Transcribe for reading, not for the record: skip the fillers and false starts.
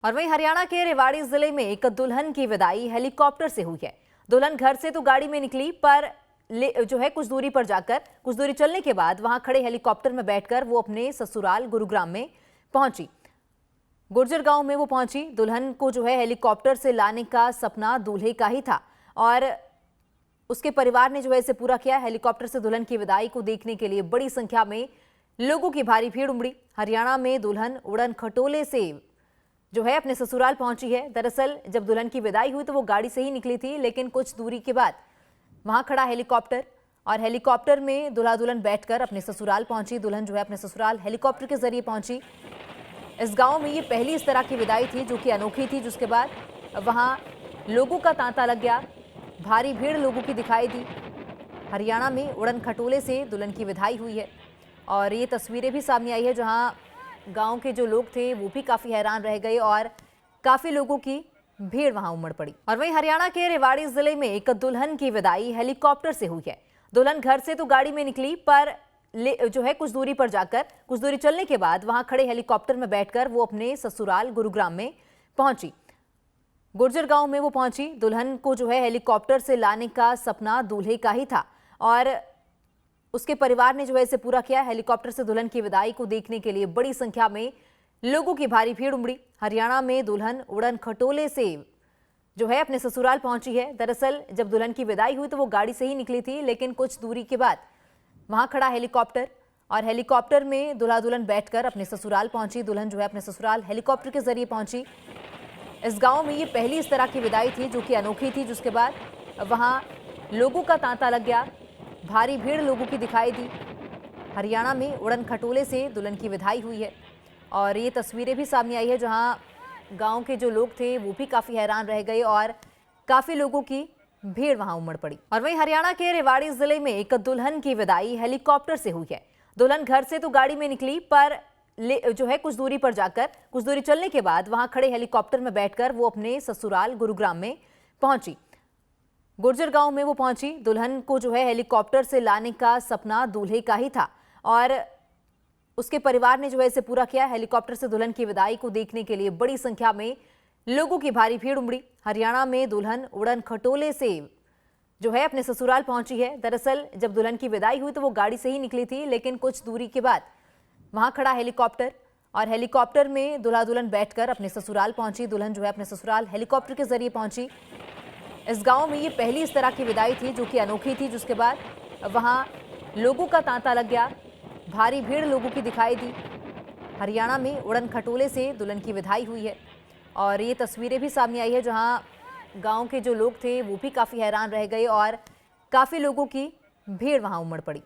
और वहीं हरियाणा के रेवाड़ी जिले में एक दुल्हन की विदाई हेलीकॉप्टर से हुई है। दुल्हन घर से तो गाड़ी में निकली, पर कुछ दूरी पर जाकर, कुछ दूरी चलने के बाद वहां खड़े हेलीकॉप्टर में बैठकर वो अपने ससुराल गुरुग्राम में पहुंची। गुर्जर गांव में वो पहुंची। दुल्हन को हेलीकॉप्टर से लाने का सपना दूल्हे का ही था और उसके परिवार ने इसे पूरा किया। हेलीकॉप्टर से दुल्हन की विदाई को देखने के लिए बड़ी संख्या में लोगों की भारी भीड़ उमड़ी। हरियाणा में दुल्हन उड़न खटोले से अपने ससुराल पहुंची है। दरअसल जब दुल्हन की विदाई हुई तो वो गाड़ी से ही निकली थी, लेकिन कुछ दूरी के बाद वहां खड़ा हेलीकॉप्टर और हेलीकॉप्टर में दूल्हा दुल्हन बैठकर अपने ससुराल पहुंची। दुल्हन अपने ससुराल हेलीकॉप्टर के जरिए पहुंची। इस गांव में ये पहली इस तरह की विदाई थी जो कि अनोखी थी, जिसके बाद वहां लोगों का तांता लग गया। भारी भीड़ लोगों की दिखाई दी। हरियाणा में उड़न खटोले से दुल्हन की विदाई हुई है और ये तस्वीरें भी सामने आई है, जहां गांव के जो लोग थे वो भी काफी हैरान रह गए और काफी लोगों की भीड़ वहां उमड़ पड़ी। और वहीं हरियाणा के रेवाड़ी जिले में एक दुल्हन की विदाई हेलीकॉप्टर से हुई है। दुल्हन घर से तो गाड़ी में निकली, पर कुछ दूरी पर जाकर, कुछ दूरी चलने के बाद वहां खड़े हेलीकॉप्टर में बैठकर वो अपने ससुराल गुरुग्राम में पहुंची। गुर्जर गांव में वो पहुंची। दुल्हन को हेलीकॉप्टर से लाने का सपना दूल्हे का ही था और उसके परिवार ने इसे पूरा किया। हेलीकॉप्टर से दुल्हन की विदाई को देखने के लिए बड़ी संख्या में लोगों की भारी भीड़ उमड़ी। हरियाणा में दुल्हन उड़न खटोले से अपने ससुराल पहुंची है। दरअसल जब दुल्हन की विदाई हुई तो वो गाड़ी से ही निकली थी, लेकिन कुछ दूरी के बाद वहां खड़ा हेलीकॉप्टर और हेलीकॉप्टर में दूल्हा दुल्हन बैठकर अपने ससुराल पहुंची। दुल्हन अपने ससुराल हेलीकॉप्टर के जरिए पहुंची। इस गांव में ये पहली इस तरह की विदाई थी जो कि अनोखी थी, जिसके बाद वहां लोगों का तांता लग गया। भारी भीड़ लोगों की दिखाई दी। हरियाणा में उड़न खटोले से दुल्हन की विदाई हुई है और ये तस्वीरें भी सामने आई है, जहां गांव के जो लोग थे वो भी काफी हैरान रह गए और काफी लोगों की भीड़ वहां उमड़ पड़ी। और वहीं हरियाणा के रेवाड़ी जिले में एक दुल्हन की विदाई हेलीकॉप्टर से हुई है। दुल्हन घर से तो गाड़ी में निकली, पर कुछ दूरी पर जाकर, कुछ दूरी चलने के बाद वहां खड़े हेलीकॉप्टर में बैठकर वो अपने ससुराल गुरुग्राम में पहुंची। गुर्जर गांव में वो पहुंची। दुल्हन को हेलीकॉप्टर से लाने का सपना दूल्हे का ही था और उसके परिवार ने इसे पूरा किया। हेलीकॉप्टर से दुल्हन की विदाई को देखने के लिए बड़ी संख्या में लोगों की भारी भीड़ उमड़ी। हरियाणा में दुल्हन उड़न खटोले से अपने ससुराल पहुंची है। दरअसल जब दुल्हन की विदाई हुई तो वो गाड़ी से ही निकली थी, लेकिन कुछ दूरी के बाद वहां खड़ा हेलीकॉप्टर और हेलीकॉप्टर में दूल्हा दुल्हन बैठकर अपने ससुराल पहुंची। दुल्हन अपने ससुराल हेलीकॉप्टर के जरिए पहुंची। इस गांव में ये पहली इस तरह की विदाई थी जो कि अनोखी थी, जिसके बाद वहां लोगों का तांता लग गया। भारी भीड़ लोगों की दिखाई दी। हरियाणा में उड़न खटोले से दुल्हन की विदाई हुई है और ये तस्वीरें भी सामने आई है, जहां गांव के जो लोग थे वो भी काफी हैरान रह गए और काफी लोगों की भीड़ वहां उमड़ पड़ी।